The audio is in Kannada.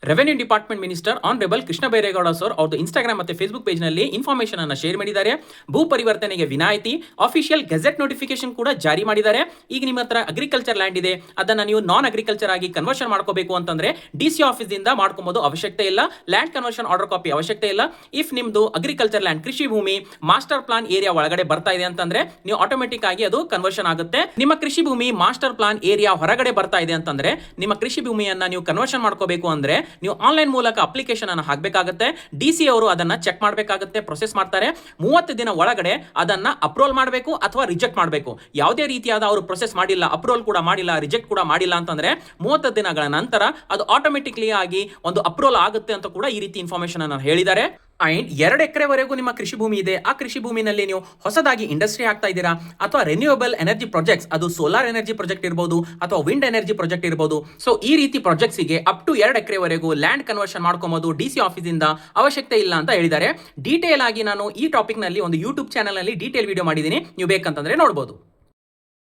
Revenue department minister honourable Krishna Byregowda sir ಅವ್ರದ್ದು ಇನ್ಸ್ಟಾಗ್ರಾಮ್ ಮತ್ತು ಫೇಸ್ಬುಕ್ ಪೇಜ್ನಲ್ಲಿ ಇನ್ಫಾರ್ಮೇಷನ್ ಅನ್ನು ಶೇರ್ ಮಾಡಿದ್ದಾರೆ. ಭೂ ಪರಿವರ್ತನೆಗೆ ವಿನಾಯಿತಿ, ಅಫಿಷಿಯಲ್ ಗೆಜೆಟ್ ನೋಟಿಫಿಕೇಶನ್ ಕೂಡ ಜಾರಿ ಮಾಡಿದ್ದಾರೆ. ಈಗ ನಿಮ್ಮ ಹತ್ರ ಅಗ್ರಿಕಲ್ಚರ್ ಲ್ಯಾಂಡ್ ಇದೆ, ಅದನ್ನು ನೀವು ನಾನ್ ಅಗ್ರಿಕಲ್ಚರ್ ಆಗಿ ಕನ್ವರ್ಷನ್ ಮಾಡ್ಕೋಬೇಕು ಅಂತಂದ್ರೆ ಡಿಸಿ ಆಫೀಸಿಂದ ಮಾಡ್ಕೊಬೋದು, ಅವಶ್ಯಕತೆ ಇಲ್ಲ. ಲ್ಯಾಂಡ್ ಕನ್ವರ್ಷನ್ ಆರ್ಡರ್ ಕಾಪಿ ಅವಶ್ಯಕತೆ ಇಲ್ಲ. ಇಫ್ ನಿಮ್ದು ಅಗ್ರಿಕಲ್ಚರ್ ಲ್ಯಾಂಡ್ ಕೃಷಿ ಭೂಮಿ ಮಾಸ್ಟರ್ ಪ್ಲಾನ್ ಏರಿಯಾ ಒಳಗಡೆ ಬರ್ತಾ ಇದೆ ಅಂತಂದ್ರೆ ನೀವು ಆಟೋಮೆಟಿಕ್ ಆಗಿ ಅದು ಕನ್ವರ್ಷನ್ ಆಗುತ್ತೆ. ನಿಮ್ಮ ಕೃಷಿ ಭೂಮಿ ಮಾಸ್ಟರ್ ಪ್ಲಾನ್ ಏರಿಯಾ ಹೊರಗಡೆ ಬರ್ತಾ ಇದೆ ಅಂತಂದ್ರೆ ನಿಮ್ಮ ಕೃಷಿ ಭೂಮಿಯನ್ನ ನೀವು ಕನ್ವರ್ಷನ್ ಮಾಡ್ಕೋಬೇಕು ಅಂದ್ರೆ ನೀವು ಆನ್ಲೈನ್ ಮೂಲಕ ಅಪ್ಲಿಕೇಶನ್ ಅನ್ನು ಹಾಕಬೇಕಾಗುತ್ತೆ. ಡಿಸಿ ಅವರು ಅದನ್ನ ಚೆಕ್ ಮಾಡಬೇಕಾಗುತ್ತೆ, ಪ್ರೊಸೆಸ್ ಮಾಡ್ತಾರೆ. 30 ದಿನ ಒಳಗಡೆ ಅದನ್ನ ಅಪ್ರೂವಲ್ ಮಾಡಬೇಕು ಅಥವಾ ರಿಜೆಕ್ಟ್ ಮಾಡಬೇಕು. ಯಾವುದೇ ರೀತಿಯಾದ ಅವರು ಪ್ರೊಸೆಸ್ ಮಾಡಿಲ್ಲ, ಅಪ್ರೂವಲ್ ಕೂಡ ಮಾಡಿಲ್ಲ, ರಿಜೆಕ್ಟ್ ಕೂಡ ಮಾಡಿಲ್ಲ ಅಂತಂದ್ರೆ 30 ದಿನಗಳ ನಂತರ ಅದು ಆಟೋಮೆಟಿಕ್ಲಿ ಆಗಿ ಒಂದು ಅಪ್ರೂವಲ್ ಆಗುತ್ತೆ ಅಂತ ಕೂಡ ಈ ರೀತಿ ಇನ್ಫಾರ್ಮೇಶನ್ ಅನ್ನು ಹೇಳಿದ್ದಾರೆ. ಅಂಡ್ 2 ಎಕರೆವರೆಗೂ ನಿಮ್ಮ ಕೃಷಿ ಭೂಮಿ ಇದೆ, ಆ ಕೃಷಿ ಭೂಮಿನಲ್ಲಿ ನೀವು ಹೊಸದಾಗಿ ಇಂಡಸ್ಟ್ರಿ ಆಗ್ತಾ ಇದ್ದೀರಾ ಅಥವಾ ರಿನ್ಯೂಯಬಲ್ ಎನರ್ಜಿ ಪ್ರಾಜೆಕ್ಟ್ಸ್, ಅದು ಸೋಲಾರ್ ಎನರ್ಜಿ ಪ್ರಾಜೆಕ್ಟ್ ಇರಬಹುದು ಅಥವಾ ವಿಂಡ್ ಎನರ್ಜಿ ಪ್ರಾಜೆಕ್ಟ್ ಇರಬಹುದು. ಸೊ ಈ ರೀತಿ ಪ್ರಾಜೆಕ್ಟ್ಸ್ಗೆ ಅಪ್ ಟು 2 ಎಕರೆವರೆಗೂ ಲ್ಯಾಂಡ್ ಕನ್ವರ್ಷನ್ ಮಾಡ್ಕೊಬಹುದು ಡಿಸಿ ಆಫೀಸಿಂದ, ಅವಶ್ಯಕತೆ ಇಲ್ಲ ಅಂತ ಹೇಳಿದ್ದಾರೆ. ಡೀಟೇಲ್ ಆಗಿ ನಾನು ಈ ಟಾಪಿಕ್ ನಲ್ಲಿ ಒಂದು ಯೂಟ್ಯೂಬ್ ಚಾನಲ್ ನಲ್ಲಿ ಡೀಟೇಲ್ ವಿಡಿಯೋ ಮಾಡಿದ್ದೀನಿ, ನೀವು ಬೇಕಂತಂದ್ರೆ ನೋಡಬಹುದು.